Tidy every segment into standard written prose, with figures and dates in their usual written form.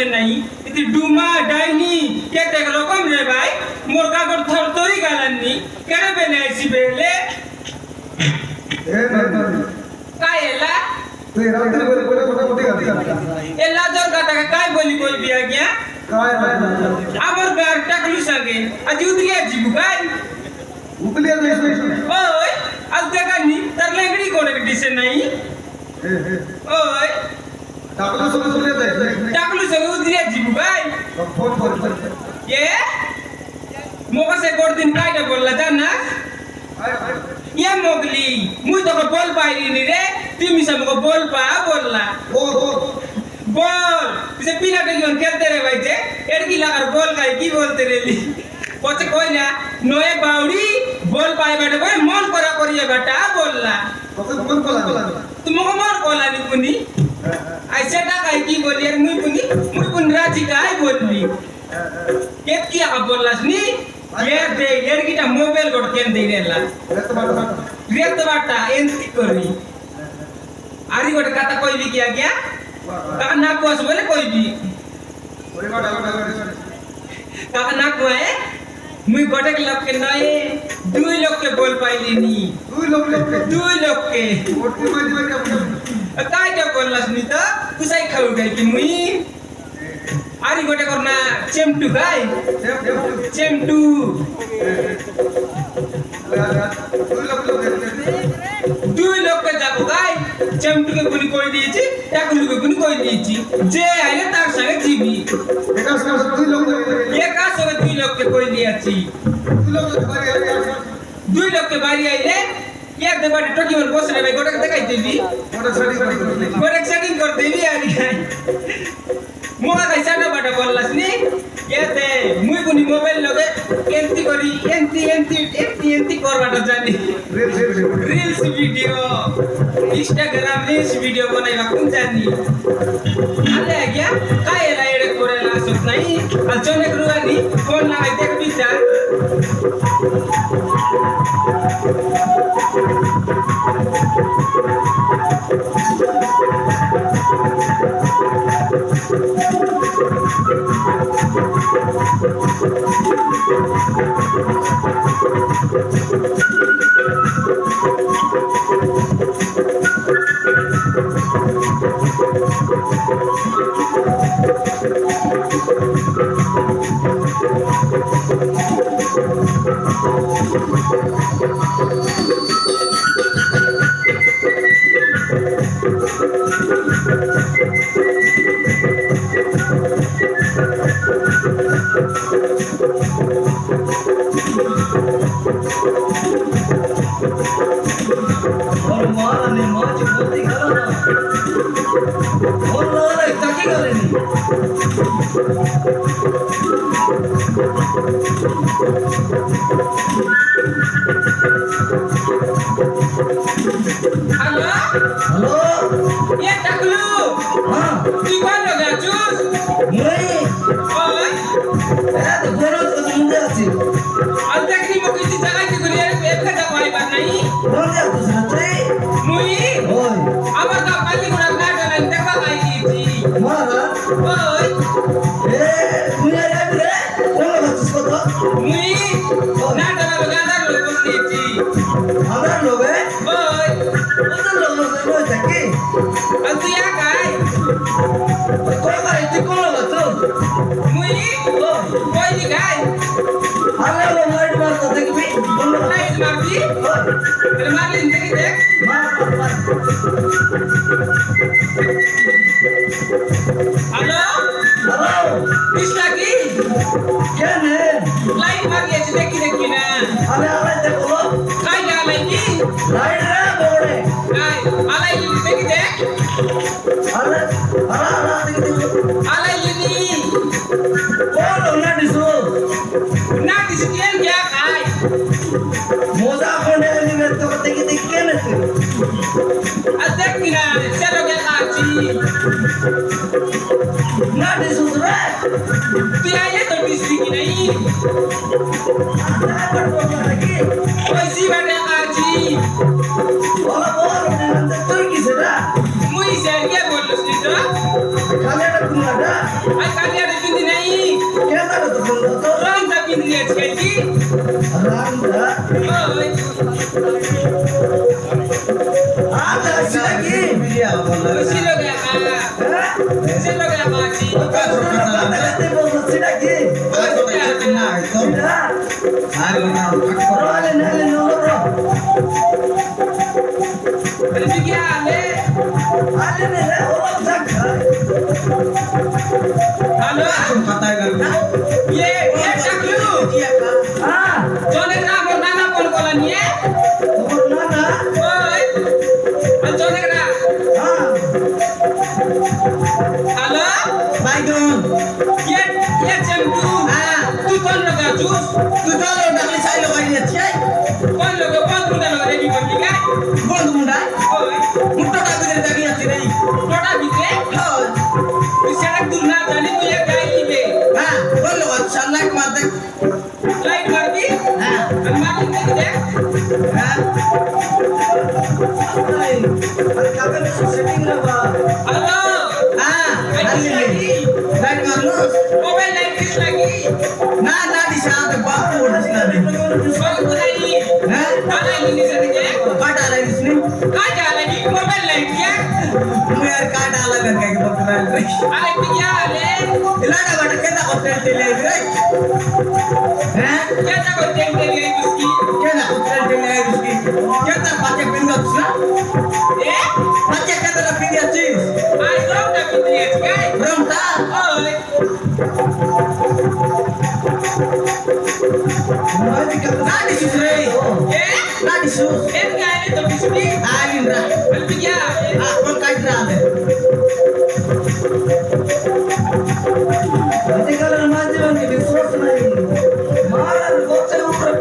नहीं इति डुमा डाइनी केते रकम रे भाई मोर कागज थर तोरी गालनी केरे बेले आसी बेले ए नहीं काय एला तो रात्री बोले मोटी गाती एला जोर काटा काय बोली कोई बिया गया काय नाही आमर गार टाकलू सगे आज उतरिया जीबू काय उतलिया नहीं ओय आज देखा नी तर लेंगडी कोण डिसे नाही ओय टाकलू सगळे उतरिया जीबू काय फोन ये मोका से गोर दिन काय बोलला जाना ये मोगली मुई तो बोल पाइली नी रे तुम सब को बोल पा बोलला बोल इसे पीला के जोन खेलते रे भाई जे एड़की लगार बोल काय की बोलते रेली पछे कोई ना नोए बाउडी बोल पाए बेटा कोई मन करा करिए बेटा बोलला तुमको मन कोला नी पुनी ऐसे टा काय की बोली यार मुई पुनी राजी काय बोलली केत की आ बोललास नी ये दे एड़कीटा मोबाइल गोट केन दे रेला रेत बाटा एंती करी आरी गोटे कथा कोई भी किया क्या का ना कोस बोले कोई भी का ना को है मुई गोटे के लोग के नए दुई लोग के बोल पाइली नी दुई लोग के काय के बोललास नी तो कुसाई खाऊ गई कि मुई आरी गोटे करना चेमटू काय चेमटू दुई लोग के जाको काय चेमटू के गुनी कोई दीची टाकुलू के गुनी कोई दीची जे आइले तार संगे जीबी ये का संगे दुई लोग के कोई दियाची दुई लोग के बारी आइले एक दे बाटी टोकी मन बस रे भाई गोटे के देखाई देबी गोटे सेटिंग कर देबी आरी मोला कैसा ना बाटा बोललास नी ये ते मुई कुनी मोबाइल लगे एंती करी एंती कर बाटा जानी reels video Instagram reels video बनाई बाकुन जानी आले क्या काय ला एडे कोरेला सुत नाही अचोने करूनी फोन लगाई देख बिचा Lain lagi aja deki na. Ada apa itu kalau? Kaya আলাই কি লাইট রে বড়ে আই আলাই দেখি দেখ আরে আরা আরা দেখি আলাই নি বল না দিছো না কিছু কেন क्या খাই মোজা কোনে নিবে তো দেখি দেখি কেন আর দেখ কিনা চলো কে খাচ্ছি না দিছো রে তুই আইলে তো দিছি কি নাই আরে বল নাকি ওই সিবারে খাচ্ছি বল বল তুই কি সেটা মুই স্যার কে বলছিস তো খালি এটা কুনাটা আই কালিয়া রে পিন্দি নাই কেন তো বল তো রং দা পিন্দি আছে কি রামদা ওই আটা সেটা কি ভিডিও বল ওই সিলো কে খা হ্যাঁ সিলো কে খাচ্ছি কাটাতে বল সেটা কি সেটা আরে নালে নো ব্রো আরে কি আলে আরে রে ওরা জায়গা হ্যালো ये टाकलू हां জনের নাম ওর নানা কোন কলা নিয়ে তোমার নানা ওই আর জনের না हां হ্যালো ये चंदू तू कौन लगा जूस कौन लगा कौन मुंडा लगा रेडी कर दिया ओए टोटा बिके तू सड़क दूर ना जाने तू ये गाय की दे लाइट मार दी हनुमान जी दे अरे काका ने सेटिंग लगा हेलो मोबाइल लाइट किस लगी सोल नहीं आला नहीं से दे काय लगी मोबाइल लाइट क्या अरे क्या ले क्या था को टेंट ले उसकी ए आई डोंट द पिंडियत काय ओए ए एम काय ले तो बिस्की बल्कि क्या अधिकार माध्यम के विश्वास नहीं महाराज गोचे ऊपर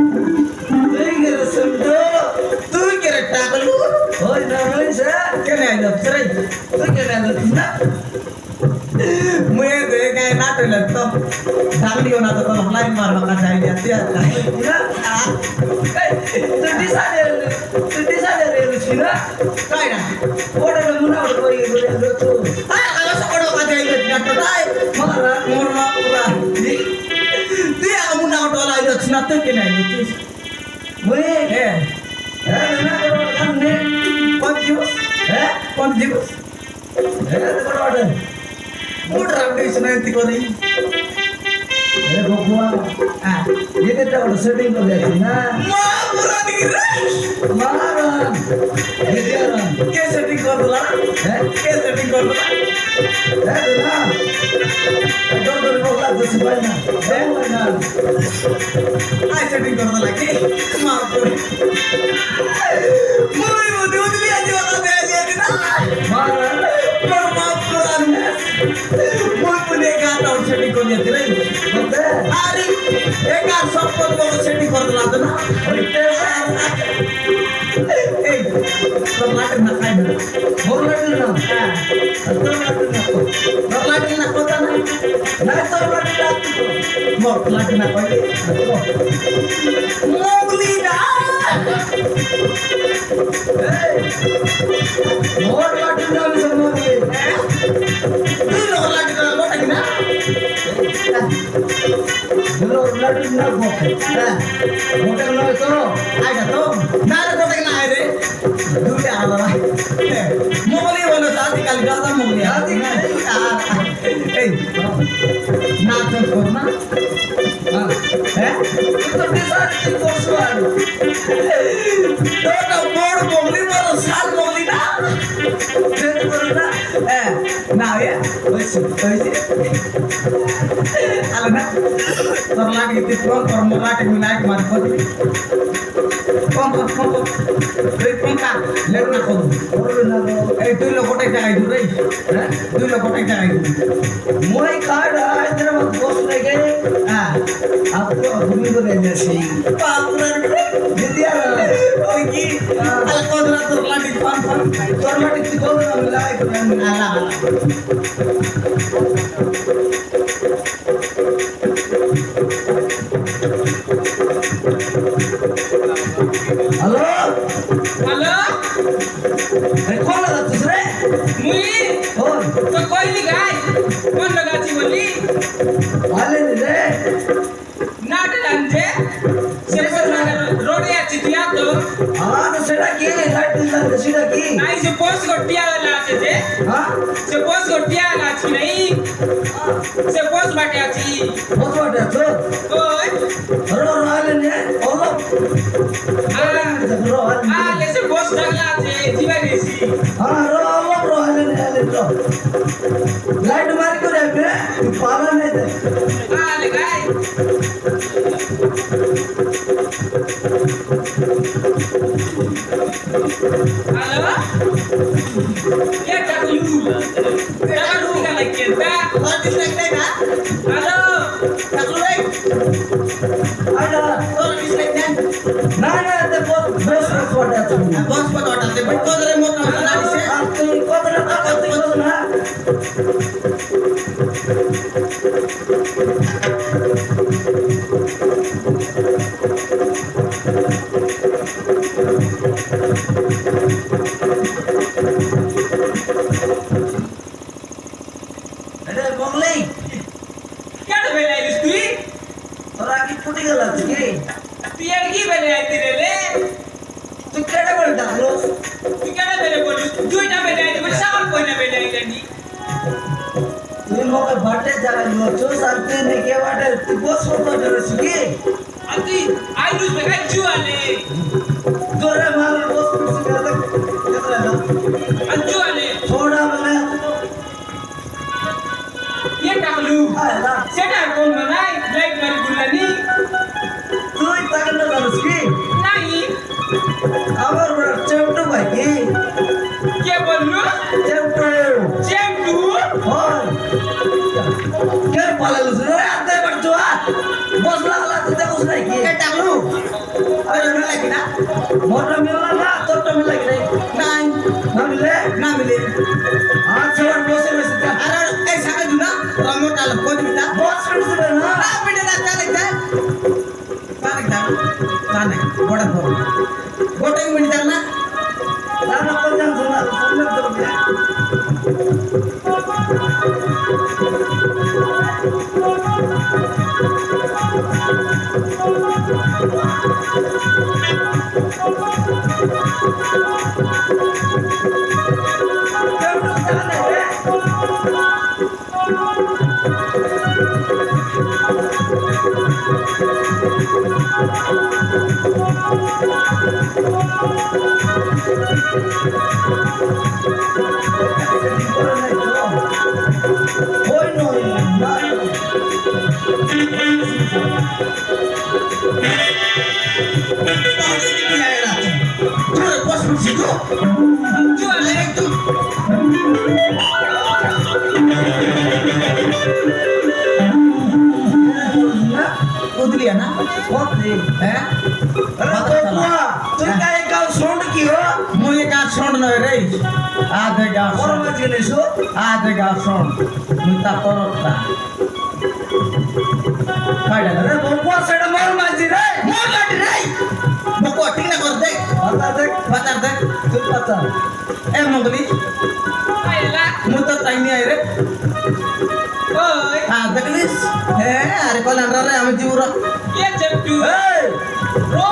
देंगे समझो ओए ना नहीं से क्या नहीं तो क्या नहीं ना सेटिंग कर दिया ना महाराज सेटिंग कर दिला है सेटिंग कर दिला है ना डॉक्टर बोला तो सिपाही ना है ना आई सेटिंग कर दिला के मार पर मुई मुदी मुदी आज वाला दे दिया ना महाराज पर माफ करा मुई पुने का तो सेटिंग कर दिया रे बोलते अरे एक आर सब को सेटिंग कर दिला तो ना ए तो लाट ना खाई ना बोल रहे ना तो लाट ना पता ना ना तो रहा मोर लाट ना पड़े मोगली ना मोर लाठी ना भी समझोगे तू लोग लाट ना मोटा ना चलो लाठी ना बोके मोटे ना तो आइगा तो नारे कोटे ना आए रे दूटे आला मोगली बोलो साथी काली गाता मोगली जाती ए ना तो करना हां है তো ডিসাইড কি করছো আর তোটা বড় বগলি বড় সাল বগলি না চেঞ্জ করো না না হয়েছে আলো না তোর লাগে তুই ফোন কর মোবাইল মিলাই মার করি ফোন তুই ফোন কা লেট না করু করবে না গো এই 2 লক্ষ টাকা চাই দূরে হ্যাঁ 2 লক্ষ টাকা চাই মই কার্ড হায়দ্রাবাদ বস লেগে হ্যাঁ आपको अभी को देने से বাপরে दिया ওই কি আলা কোদরা তোর লাগি ফোন गवर्नमेंट की बोल ना मिला है আলা हेलो হ্যালো अरे कौन लगा दूसरे মুই और তো কইলি গাই কোন লাগাছি বলি वाले रे নাটে লাঞ্জে রোডে আছি তুই আ তো हाँ तो सेटा की लाइट दिखा के सेटा की নাই সে পোস্ট গটিয়া वाला আছে যে हाँ সে পোস্ট গটিয়া वाला আছে নাই সে পোস্ট বাটে আছি बहुत बड़ा तो ওই रो वाले ने ओलो रो আ লেসে পোস্ট লাগলা আছে জিবা গেছি हाँ रो वाले ने लाइट मार के रे पे पाला नहीं दे আ লে গাই হ্যালো কে টাকু ইউ টাকু কা লাগে তা তোর ডিসলাইক নাই না হ্যালো টাকলু রে आजा তোর ডিসলাইক নাই ना ना ते बहुत बस बड़ा तो বস পটাতে বট কোদরে মোট না দিছে आप तो कोदरा का करते हो ना अरे बंगले क्या बेले आइस तुई तोरा की फुटी गला छी তুই আর কি বেলে আইতি রে লে तू केडे बोल डालो তুই কেন বেলে বলিস দুইটা বেলে আইতি বলে সাগর কইনা বেলে আইলানি तू मोके बाटे जगह लो जो शांति ने के बाटे तू बहुत सोतो डरे छी আর তুই আইলুস বেকা জুয়ালে तोरे माल बहुत कुछ कर केतरा ना আর জুয়ালে थोड़ा बना ये टाकलू आला সেটা কোন বানাই লাইট মারি গুলানি तू तक न करसकी নাই আমার চেপটু ভাই কি কে বললু চেপটু চেমটু হয় কেন পালালু রে আতে বড় বস লাগলা তো দেখছ নাই কি এ টাকলু আরে না লাগি না মোটা মিললা না তোরটা মিললা কি নাই না মিলে না মিলে আচ্ছা বসে বসে তা আরে এই সাকা দুনা রমটা কোদ মিটা বস ফিরছে না না পিটে না চালে যা চালে যা চালে বড় বড় গোটে মিনিট যা না না না পঞ্জাম শোনা সামনে তোর ওই নয় না জোরে বস বসি তো জুয়ালে একটু उदलिया ना बहुत नहीं हैं अरे तो बुआ तुम का एक गाल सुन की हो मुझे का सुन न रे आधे गा और मत के सो आधे गा सुन मुता परता काढा अरे बुआ सेड मार माजी रे मोर लाटी रे मको ठीक ना कर दे बता दे तू पता ए मंगली আইলা मुता टाइम आई रे ওই हां देखलिस हे अरे कोल अंडर रे हम जीव रो কে চেমটু ए রো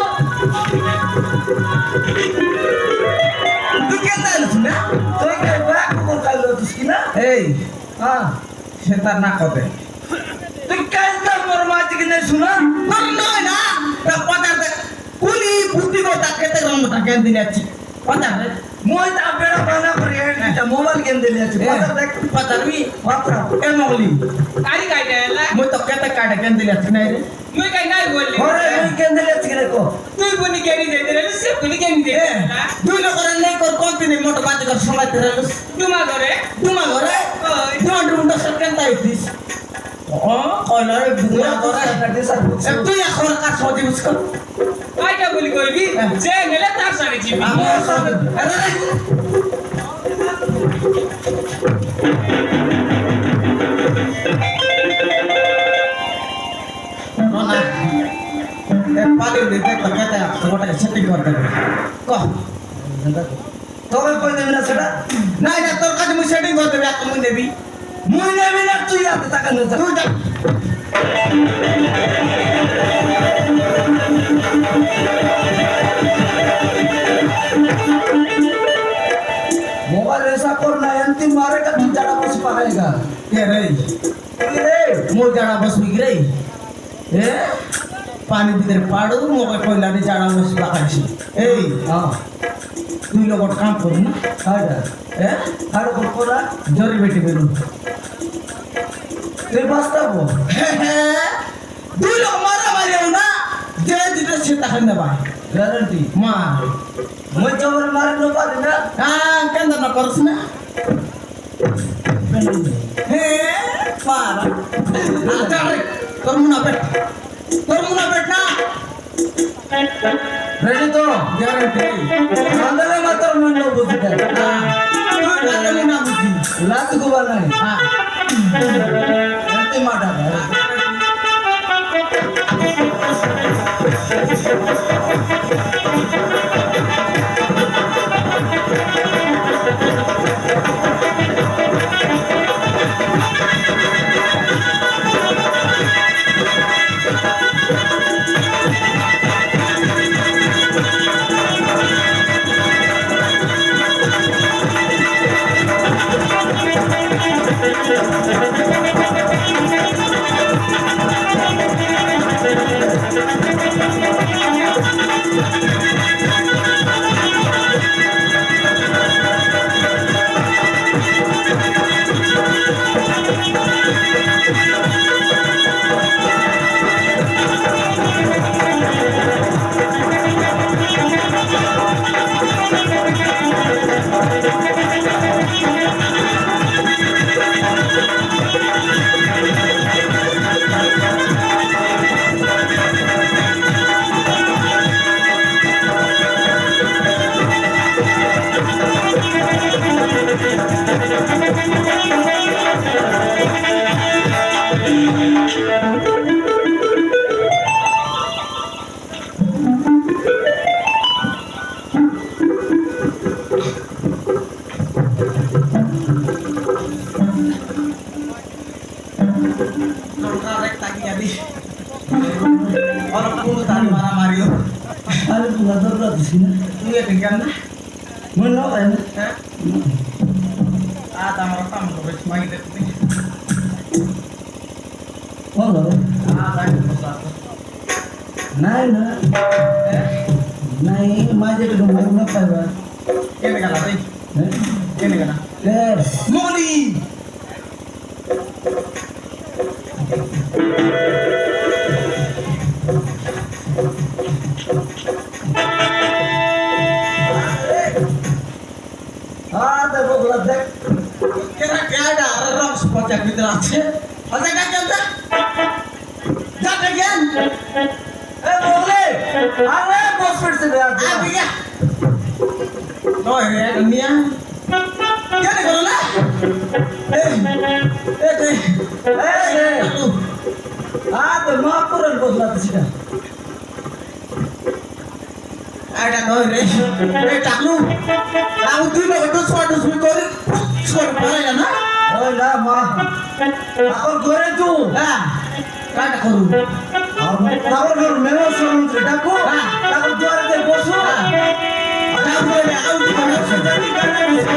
तू के ताल सुना तो के बैक को कर लो तुसकी ना ए हां সেটা না কবে तो कैसे मोर माजी के नहीं सुना তোর নয় না তা পচার দে কুলি বুদ্ধি কথা কেতে রমটা কেন দিলাছি পচার দে মই তা বেড়া বানা করে এটা মোবাইল গেম দিলে আছে কথা দেখ পচারবি মাত্রা এ মগলি কারি কাইটা এলা মই তো কেতে কাটে কেন দিলাছি নাই রে মুই কাই নাই বললি ঘরে মই গেম দিলে আছে রে কো তুই বনি কেনি দে রে সে বনি কেনি দে দুই লোকের নেই কর কন্টিনিউ মোটো বাজে কর সমাইতে রে তুমা করে দুমা ঘরে ওই দুমা দুমা সেকেন্ড আইতিস ও কইলা রে দুমা ঘরে তুই এখন কাজ সজি বুঝ আইটা বলি কইবি যে গেলে তার সাথে জিবি আমার সাথে আরে রোনা এ পালি দিতে কত ছোট সেটিং করতে কহ তবে কই দেবি না সেটা নাই না তোর কাছে মুই সেটিং করতে হবে তুমি নেবি মই নেবি না তুই হাতে টাকা নে তুই যা मोबाइल ऐसा करना है अंतिम मारेगा तू जरा कुछ पाएगा ए रे रे মোর জাড়া বসবি কি রে এ পানি ভিতরে পাড়ু মোকে কইলা রে জাড়া বসবি লাগাইছি এই हां তুই লোক কাম করি না हाडा এ हाडा को कोरा জরি বেটি বেরু তুই বাস্তাবো দুই লোক মারা মারিও না যে যেটা সেটা খাই না ভাই গ্যারান্টি মার মই জবর মারে নো পারি না হ্যাঁ কেন না করছ না হে মার আচ্ছা রে তোর মুনা পেট না রেডি তো গ্যারান্টি সান্দলে মাত্র মন নো বুঝতে হ্যাঁ তুই কালে মুনা বুঝি লাত को बनाई হ্যাঁ अंतिम माटा Korek tak jadi. Orang pun tadi marah Mario. अरे तू नजर रख सीना Ini ya dengan मन नो है ah tamar tam to bet mai det ni. कौन लो Ah tadi besar. नहीं ना नहीं माजे को मैं ना पाएगा Ini kala tadi. Ini kala. ले Moni. हाँ तो वो गलत है Kira kira ada orang sepojak gitu aja. Ada kan kita? Jangan kan? ए बोले अरे बस फिर से यार Abi ya. No ya dunia. क्या नहीं करो ना? ए हाँ तो माँ पूरन बोला था सीधा Ada no re. Taklu. Aku tuh lo itu suatu kori. Suatu parah ya na? ओए ना माँ aku gore tu Ah. Kada koru. aku gore memang suruh cerita ku aku juara dari bosu Tahu boleh aku di mana jadi karena bisa